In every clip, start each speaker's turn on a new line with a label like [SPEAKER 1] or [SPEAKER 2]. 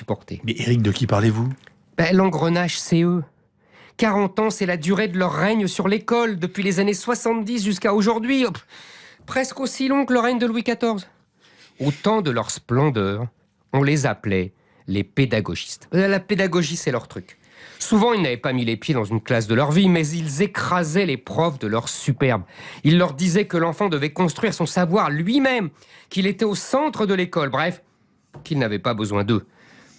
[SPEAKER 1] supporter.
[SPEAKER 2] Mais Éric, de qui parlez-vous?
[SPEAKER 1] Ben, l'engrenage, c'est eux. 40 ans, c'est la durée de leur règne sur l'école, depuis les années 70 jusqu'à aujourd'hui. Presque aussi long que le règne de Louis XIV. Au temps de leur splendeur, on les appelait les pédagogistes. La pédagogie, c'est leur truc. Souvent, ils n'avaient pas mis les pieds dans une classe de leur vie, mais ils écrasaient les profs de leur superbe. Ils leur disaient que l'enfant devait construire son savoir lui-même, qu'il était au centre de l'école, bref, qu'ils n'avaient pas besoin d'eux.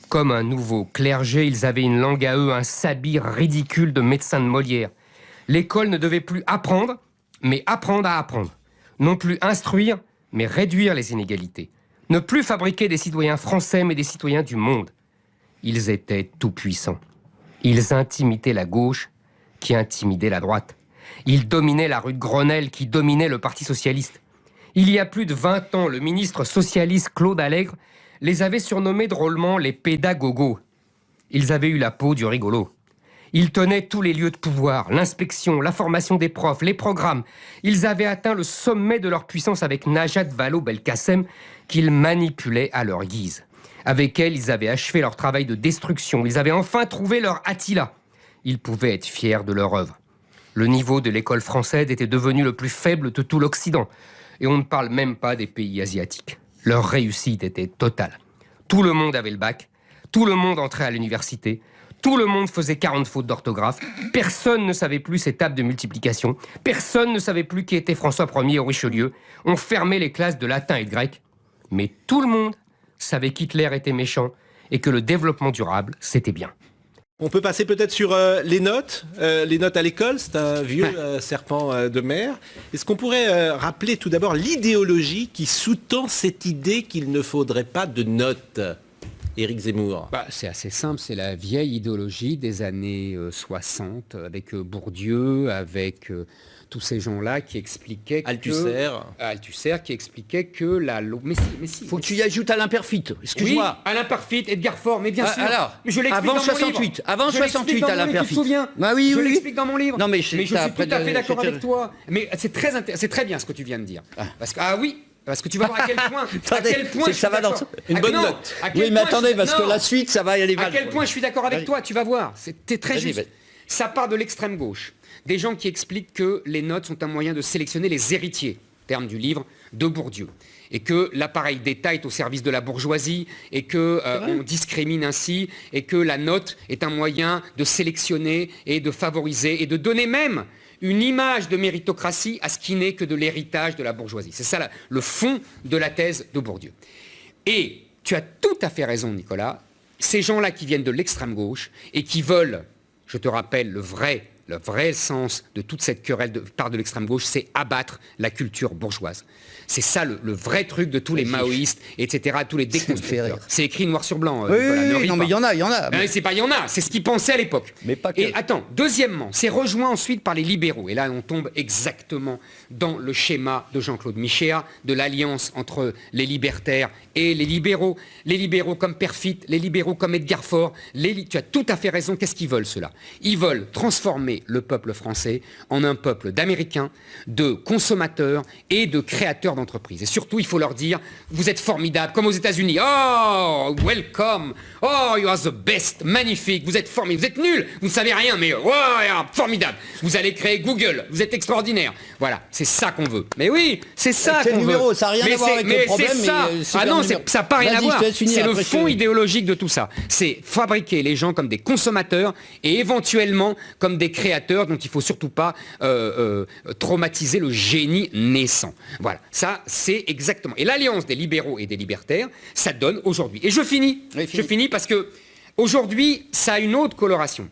[SPEAKER 1] Comme un nouveau clergé, ils avaient une langue à eux, un sabir ridicule de médecin de Molière. L'école ne devait plus apprendre, mais apprendre à apprendre. Non plus instruire, mais réduire les inégalités. Ne plus fabriquer des citoyens français, mais des citoyens du monde. Ils étaient tout-puissants. Ils intimidaient la gauche, qui intimidait la droite. Ils dominaient la rue de Grenelle, qui dominait le Parti socialiste. Il y a plus de 20 ans, le ministre socialiste Claude Allègre les avait surnommés drôlement les pédagogos. Ils avaient eu la peau du rigolo. Ils tenaient tous les lieux de pouvoir, l'inspection, la formation des profs, les programmes. Ils avaient atteint le sommet de leur puissance avec Najat Vallaud-Belkacem, qu'ils manipulaient à leur guise. Avec elle, ils avaient achevé leur travail de destruction. Ils avaient enfin trouvé leur Attila. Ils pouvaient être fiers de leur œuvre. Le niveau de l'école française était devenu le plus faible de tout l'Occident. Et on ne parle même pas des pays asiatiques. Leur réussite était totale. Tout le monde avait le bac. Tout le monde entrait à l'université. Tout le monde faisait 40 fautes d'orthographe. Personne ne savait plus ses tables de multiplication. Personne ne savait plus qui était François Ier au Richelieu. On fermait les classes de latin et de grec. Mais tout le monde savait qu'Hitler était méchant et que le développement durable, c'était bien.
[SPEAKER 3] On peut passer peut-être sur les notes à l'école, c'est un vieux serpent de mer. Est-ce qu'on pourrait rappeler tout d'abord l'idéologie qui sous-tend cette idée qu'il ne faudrait pas de notes? Éric Zemmour.
[SPEAKER 4] C'est assez simple, c'est la vieille idéologie des années 60, avec Bourdieu, avec tous ces gens-là qui expliquaient
[SPEAKER 3] Althusser,
[SPEAKER 4] qui expliquait que la loi... Mais si.
[SPEAKER 5] Faut que tu y ajoutes Alain Perfit, excuse-moi.
[SPEAKER 4] Oui, Alain Perfit, Edgar Faure, mais bien sûr.
[SPEAKER 5] Alors,
[SPEAKER 4] mais je l'explique
[SPEAKER 5] avant
[SPEAKER 4] dans mon livre.
[SPEAKER 5] 68, avant 68, Alain Perfit.
[SPEAKER 4] Tu te souviens?
[SPEAKER 5] Bah oui,
[SPEAKER 4] je
[SPEAKER 5] oui.
[SPEAKER 4] l'explique dans mon livre.
[SPEAKER 5] Non, mais
[SPEAKER 4] je suis tout à fait d'accord avec toi. Mais c'est très bien ce que tu viens de dire. Parce que, parce que tu vas voir à quel point,
[SPEAKER 5] c'est que ça va dans
[SPEAKER 3] une bonne note.
[SPEAKER 5] Oui, mais attendez, parce que la suite, ça va y aller mal.
[SPEAKER 4] À quel point je suis d'accord avec toi, tu vas voir. C'était très juste. Ça part de l'extrême gauche. Des gens qui expliquent que les notes sont un moyen de sélectionner les héritiers, terme du livre de Bourdieu, et que l'appareil d'État est au service de la bourgeoisie, et que on discrimine ainsi, et que la note est un moyen de sélectionner et de favoriser et de donner même une image de méritocratie à ce qui n'est que de l'héritage de la bourgeoisie. C'est ça le fond de la thèse de Bourdieu. Et tu as tout à fait raison, Nicolas, ces gens-là qui viennent de l'extrême gauche et qui veulent, je te rappelle, le vrai sens de toute cette querelle de part de l'extrême gauche, c'est abattre la culture bourgeoise. C'est ça le vrai truc de tous les maoïstes, etc., tous les déconstructeurs. C'est écrit noir sur blanc.
[SPEAKER 5] Oui, non, mais il y en a.
[SPEAKER 4] C'est ce qu'ils pensaient à l'époque.
[SPEAKER 5] Mais pas que.
[SPEAKER 4] Et attends, deuxièmement, c'est rejoint ensuite par les libéraux. Et là, on tombe exactement dans le schéma de Jean-Claude Michéa, de l'alliance entre les libertaires et les libéraux. Les libéraux comme Perfit, les libéraux comme Edgar Faure. Tu as tout à fait raison. Qu'est-ce qu'ils veulent, ceux-là? Ils veulent transformer le peuple français en un peuple d'Américains, de consommateurs et de créateurs d'entreprises. Et surtout, il faut leur dire, vous êtes formidables, comme aux États-Unis. Oh, welcome. Oh, you are the best. Magnifique. Vous êtes formidables. Vous êtes nuls. Vous ne savez rien, mais oh, formidable. Vous allez créer Google. Vous êtes extraordinaire. Voilà, c'est ça qu'on veut. Mais oui, c'est ça qu'on veut.
[SPEAKER 5] Ça n'a rien à voir avec le problème.
[SPEAKER 4] Ah non, ça n'a pas rien à voir. C'est le fond idéologique de tout ça. C'est fabriquer les gens comme des consommateurs et éventuellement comme des créateurs dont il ne faut surtout pas traumatiser le génie naissant. Voilà, ça c'est exactement. Et l'alliance des libéraux et des libertaires, ça donne aujourd'hui. Et je finis parce que aujourd'hui, ça a une autre coloration.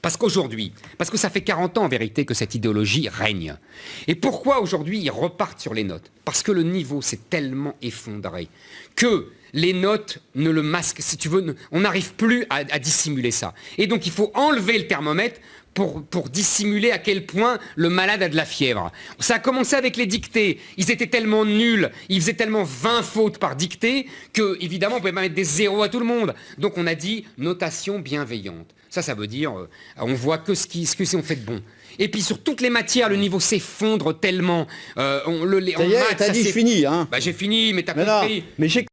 [SPEAKER 4] Parce que ça fait 40 ans en vérité que cette idéologie règne. Et pourquoi aujourd'hui ils repartent sur les notes? Parce que le niveau s'est tellement effondré que les notes ne le masquent, si tu veux, on n'arrive plus à dissimuler ça. Et donc il faut enlever le thermomètre pour dissimuler à quel point le malade a de la fièvre. Ça a commencé avec les dictées. Ils étaient tellement nuls, ils faisaient tellement 20 fautes par dictée que, évidemment, on ne pouvait pas mettre des zéros à tout le monde. Donc on a dit notation bienveillante. Ça veut dire, on voit que ce qu'on fait de bon. Et puis sur toutes les matières, le niveau s'effondre tellement.
[SPEAKER 5] Ça y est, t'as dit je finis, hein.
[SPEAKER 4] J'ai fini, mais t'as compris.
[SPEAKER 5] Mais j'ai